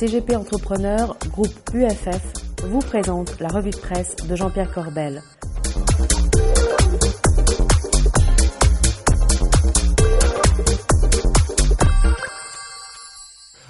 CGP Entrepreneur, groupe UFF, vous présente la revue de presse de Jean-Pierre Corbel.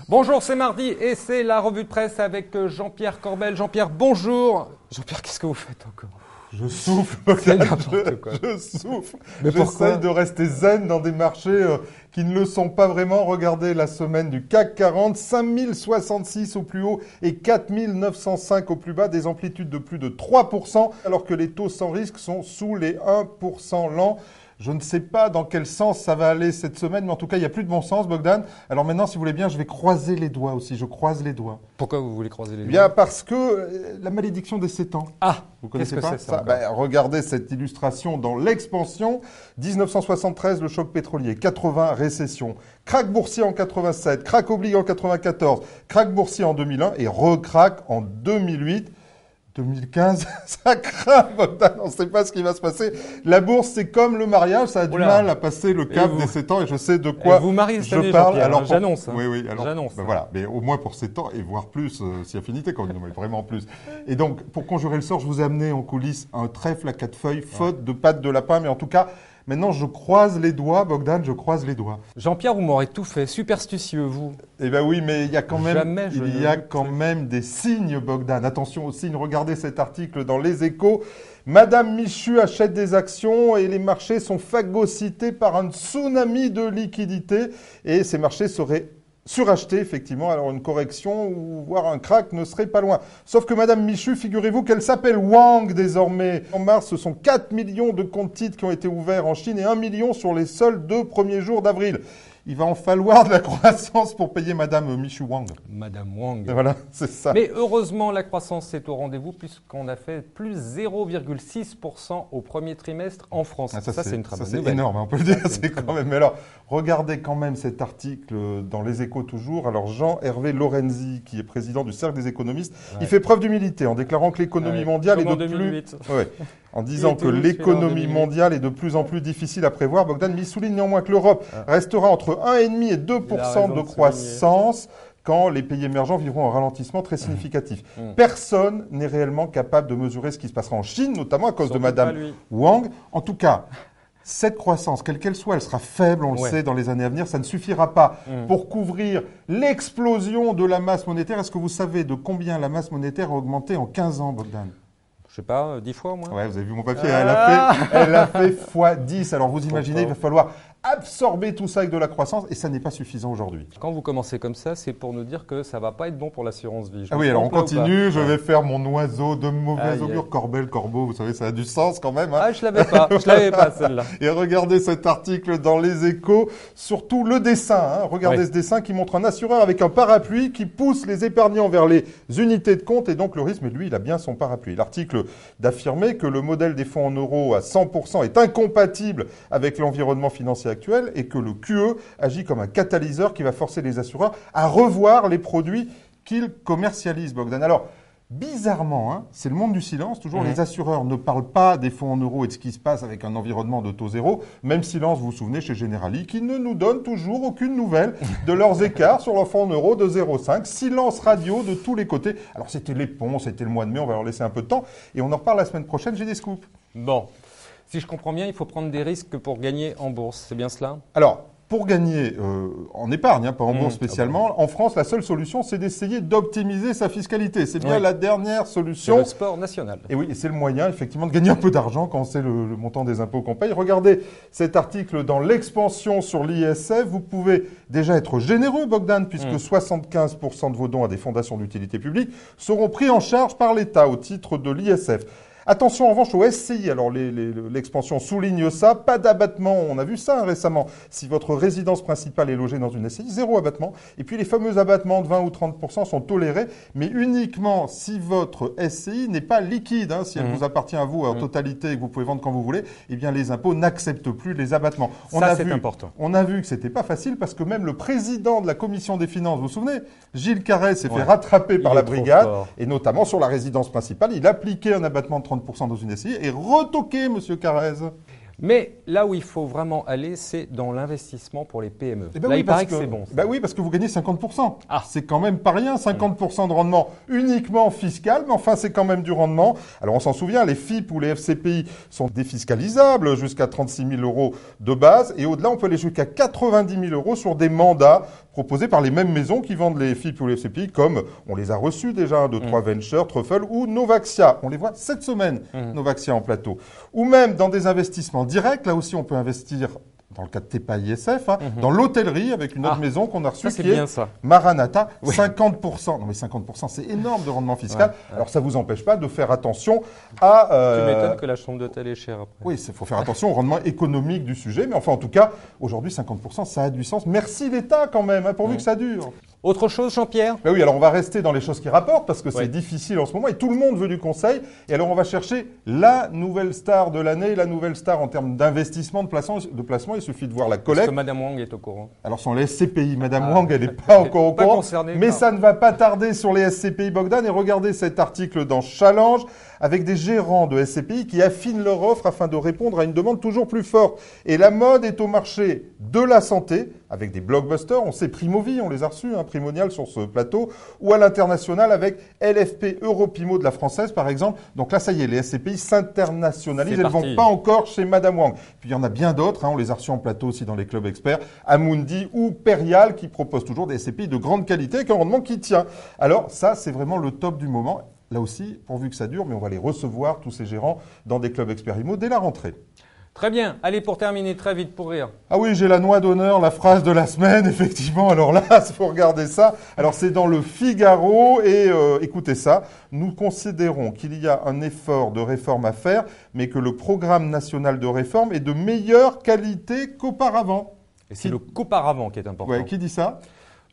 Bonjour, c'est mardi et c'est la revue de presse avec Jean-Pierre Corbel. Jean-Pierre, bonjour. Jean-Pierre, qu'est-ce que vous faites encore ? Je souffle, je souffle. J'essaye de rester zen dans des marchés qui ne le sont pas vraiment. Regardez la semaine du CAC 40, 5066 au plus haut et 4905 au plus bas, des amplitudes de plus de 3%, alors que les taux sans risque sont sous les 1% lents. Je ne sais pas dans quel sens ça va aller cette semaine, mais en tout cas, il n'y a plus de bon sens, Bogdan. Alors maintenant, si vous voulez bien, je vais croiser les doigts aussi. Je croise les doigts. Pourquoi vous voulez croiser les doigts ? Bien, parce que la malédiction des 7 ans. Ah, vous connaissez pas c'est ça regardez cette illustration dans l'expansion. 1973, le choc pétrolier. 80, récession. Crack boursier en 87. Crack oblige en 94. Crack boursier en 2001 et recrack en 2008. 2015, ça craint, Bogdan, on ne sait pas ce qui va se passer. La bourse, c'est comme le mariage, ça a du mal à passer le cap des 7 ans et je sais de quoi vous mariez cette année, je parle. Alors j'annonce. Oui, alors j'annonce. Ben voilà, mais au moins pour 7 ans et voire plus, si affinité quand même, mais vraiment plus. Et donc, pour conjurer le sort, je vous ai amené en coulisses un trèfle à 4 feuilles, faute de pattes de lapin, mais en tout cas, maintenant, je croise les doigts, Bogdan, je croise les doigts. Jean-Pierre, vous m'aurez tout fait. Superstitieux, vous. Eh bien oui, mais il y a quand même des signes, Bogdan. Attention aux signes, regardez cet article dans Les Échos. Madame Michu achète des actions et les marchés sont phagocytés par un tsunami de liquidités. Et ces marchés seraient suracheté, effectivement, alors une correction ou voire un crack ne serait pas loin. Sauf que Madame Michu, figurez-vous qu'elle s'appelle Wang désormais. En mars, ce sont 4 millions de comptes titres qui ont été ouverts en Chine et 1 million sur les seuls 2 premiers jours d'avril. Il va en falloir de la croissance pour payer Madame Michu Wang. Madame Wang. Voilà, c'est ça. Mais heureusement, la croissance est au rendez-vous puisqu'on a fait plus 0,6% au premier trimestre en France. Ça, c'est une très bonne nouvelle. C'est énorme, on peut le dire. C'est quand même. Mais alors, regardez quand même cet article dans Les Échos toujours. Alors, Jean-Hervé Lorenzi, qui est président du Cercle des économistes, il fait preuve d'humilité en déclarant que l'économie mondiale est de plus... En disant que l'économie mondiale est de plus en plus difficile à prévoir, Bogdan, mais il souligne néanmoins que l'Europe restera entre 1,5 et 2% de croissance quand les pays émergents vivront un ralentissement très significatif. Personne n'est réellement capable de mesurer ce qui se passera en Chine, notamment à cause de Madame Wang. En tout cas, cette croissance, quelle qu'elle soit, elle sera faible, on le sait, dans les années à venir. Ça ne suffira pas pour couvrir l'explosion de la masse monétaire. Est-ce que vous savez de combien la masse monétaire a augmenté en 15 ans, Bogdan ? Je sais pas, 10 fois au moins. Ouais, vous avez vu mon papier, elle a fait x10. Alors vous imaginez, il va falloir absorber tout ça avec de la croissance et ça n'est pas suffisant aujourd'hui. Quand vous commencez comme ça, c'est pour nous dire que ça va pas être bon pour l'assurance vie. Ah oui, alors on continue, je vais faire mon oiseau de mauvais augure, Corbel, Corbeau, vous savez, ça a du sens quand même. Hein. Ah, je l'avais pas celle-là. Et regardez cet article dans Les Échos, surtout le dessin. Hein. Regardez ce dessin qui montre un assureur avec un parapluie qui pousse les épargnants vers les unités de compte et donc le risque, mais lui, il a bien son parapluie. L'article d'affirmer que le modèle des fonds en euros à 100% est incompatible avec l'environnement financier actuel et que le QE agit comme un catalyseur qui va forcer les assureurs à revoir les produits qu'ils commercialisent, Bogdan. Alors, bizarrement, hein, c'est le monde du silence. Toujours, les assureurs ne parlent pas des fonds en euros et de ce qui se passe avec un environnement de taux zéro. Même silence, vous vous souvenez, chez Generali, qui ne nous donne toujours aucune nouvelle de leurs écarts sur leur fonds en euros de 0,5. Silence radio de tous les côtés. Alors, c'était les ponts, c'était le mois de mai, on va leur laisser un peu de temps. Et on en reparle la semaine prochaine, j'ai des scoops. Bon. Si je comprends bien, il faut prendre des risques pour gagner en bourse. C'est bien cela ? Alors, pour gagner en épargne, hein, pas en bourse spécialement, en France, la seule solution, c'est d'essayer d'optimiser sa fiscalité. C'est bien la dernière solution. C'est le sport national. Et oui, et c'est le moyen, effectivement, de gagner un peu d'argent quand on sait le montant des impôts qu'on paye. Regardez cet article dans l'expansion sur l'ISF. Vous pouvez déjà être généreux, Bogdan, puisque 75% de vos dons à des fondations d'utilité publique seront pris en charge par l'État au titre de l'ISF. Attention en revanche au SCI, alors l'expansion souligne ça, pas d'abattement, on a vu ça récemment. Si votre résidence principale est logée dans une SCI, 0 abattement. Et puis les fameux abattements de 20 ou 30% sont tolérés, mais uniquement si votre SCI n'est pas liquide. Hein, si elle vous appartient à vous en totalité et que vous pouvez vendre quand vous voulez, eh bien les impôts n'acceptent plus les abattements. C'est important. On a vu que c'était pas facile parce que même le président de la commission des finances, vous vous souvenez, Gilles Carrez s'est fait rattraper par la brigade, et notamment sur la résidence principale, il appliquait un abattement de 30% dans une SCI et retoqué, monsieur Carrez. Mais là où il faut vraiment aller, c'est dans l'investissement pour les PME. Eh ben là, oui, il paraît que c'est bon. Ben oui, parce que vous gagnez 50%. Ah. C'est quand même pas rien, 50% de rendement uniquement fiscal, mais enfin, c'est quand même du rendement. Alors, on s'en souvient, les FIP ou les FCPI sont défiscalisables jusqu'à 36 000 € de base. Et au-delà, on peut aller jusqu'à 90 000 € sur des mandats proposés par les mêmes maisons qui vendent les FIP ou les FCPI, comme on les a reçus déjà, de 3 Ventures, Truffle ou Novaxia. On les voit cette semaine, Novaxia en plateau. Ou même dans des investissements directs, là aussi, on peut investir dans le cas de TEPA ISF, dans l'hôtellerie avec une autre maison qu'on a reçue qui est Maranatha, 50%. Non mais 50%, c'est énorme de rendement fiscal. Alors ça vous empêche pas de faire attention à... Tu m'étonnes que la chambre d'hôtel est chère après. Oui, il faut faire attention au rendement économique du sujet. Mais enfin, en tout cas, aujourd'hui, 50%, ça a du sens. Merci l'État quand même, pourvu que ça dure. Autre chose, Jean-Pierre? Ben oui, alors on va rester dans les choses qui rapportent parce que c'est difficile en ce moment et tout le monde veut du conseil. Et alors on va chercher la nouvelle star de l'année, la nouvelle star en termes d'investissement, de placement. Il suffit de voir la collecte. Est-ce que Madame Wang est au courant? Alors sur les SCPI, Madame Wang, elle n'est pas encore au courant. Mais ça ne va pas tarder sur les SCPI, Bogdan. Et regardez cet article dans Challenge avec des gérants de SCPI qui affinent leur offre afin de répondre à une demande toujours plus forte. Et la mode est au marché de la santé, avec des blockbusters. On sait Primovie, on les a reçus, Primonial sur ce plateau, ou à l'international avec LFP Europimo de la française, par exemple. Donc là, ça y est, les SCPI s'internationalisent. Elles ne vont pas encore chez Madame Wang. Puis il y en a bien d'autres, on les a reçus en plateau aussi dans les clubs experts, Amundi ou Perial, qui proposent toujours des SCPI de grande qualité avec un rendement qui tient. Alors ça, c'est vraiment le top du moment. Là aussi, pourvu que ça dure, mais on va les recevoir, tous ces gérants, dans des clubs experts IMO dès la rentrée. Très bien. Allez, pour terminer, très vite, pour rire. Ah oui, j'ai la noix d'honneur, la phrase de la semaine, effectivement. Alors là, il faut regarder ça. Alors c'est dans le Figaro et écoutez ça. Nous considérons qu'il y a un effort de réforme à faire, mais que le programme national de réforme est de meilleure qualité qu'auparavant. Et c'est le qu'auparavant qui est important. Ouais, qui dit ça ?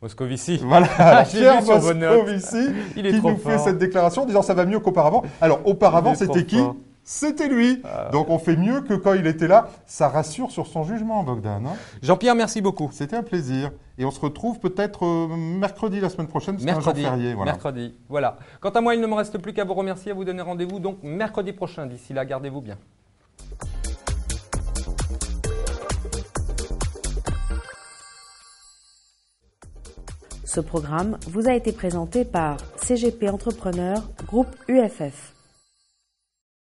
Moscovici. Voilà, Pierre Moscovici qui nous fait cette déclaration en disant ça va mieux qu'auparavant. Alors auparavant, c'était qui ? C'était lui. Donc on fait mieux que quand il était là. Ça rassure sur son jugement, Bogdan. Jean-Pierre, merci beaucoup. C'était un plaisir. Et on se retrouve peut-être mercredi la semaine prochaine, c'est un jour férié. Voilà. Mercredi, voilà. Quant à moi, il ne me reste plus qu'à vous remercier, à vous donner rendez-vous donc mercredi prochain. D'ici là, gardez-vous bien. Ce programme vous a été présenté par CGP Entrepreneur, groupe UFF.